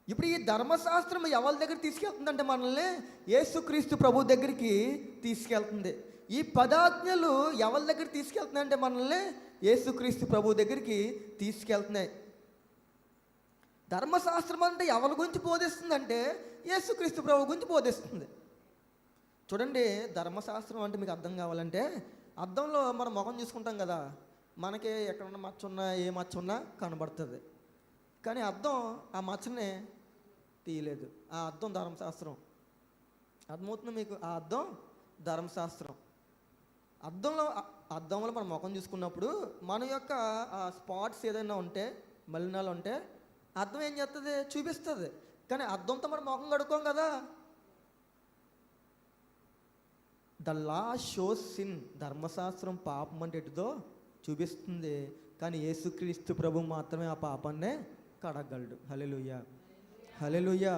ఇప్పుడు ఈ ధర్మశాస్త్రం ఎవరి దగ్గర తీసుకెళ్తుందంటే మనల్ని యేసుక్రీస్తు ప్రభు దగ్గరికి తీసుకెళ్తుంది. ఈ పదాజ్ఞలు ఎవరి దగ్గర తీసుకెళ్తున్నాయంటే మనల్ని యేసుక్రీస్తు ప్రభు దగ్గరికి తీసుకెళ్తున్నాయి. ధర్మశాస్త్రం అంటే ఎవరి గురించి బోధిస్తుందంటే యేసుక్రీస్తు ప్రభు గురించి బోధిస్తుంది. చూడండి, ధర్మశాస్త్రం అంటే మీకు అర్థం కావాలంటే, అద్దంలో మనం ముఖం చూసుకుంటాం కదా, మనకి ఎక్కడన్నా మచ్చ ఉన్నా ఏ మచ్చ ఉన్నా కనబడుతుంది. కానీ అద్దం ఆ మచ్చని తీయలేదు. ఆ అద్దం ధర్మశాస్త్రం. అర్థమవుతుంది మీకు? ఆ అద్దం ధర్మశాస్త్రం. అద్దంలో మనం ముఖం చూసుకున్నప్పుడు మన యొక్క ఆ స్పాట్స్ ఏదైనా ఉంటే, మలినాలు ఉంటే అద్దం ఏం చేస్తుంది? చూపిస్తుంది. కానీ అద్దంతో మనం ముఖం కడుక్కోం కదా. The law shows sin. ధర్మశాస్త్రం పాపం అంటే ఎటుదో చూపిస్తుంది, కానీ యేసుక్రీస్తు ప్రభు మాత్రమే ఆ పాపాన్నే కడగలడు. హల్లెలూయా, హల్లెలూయా.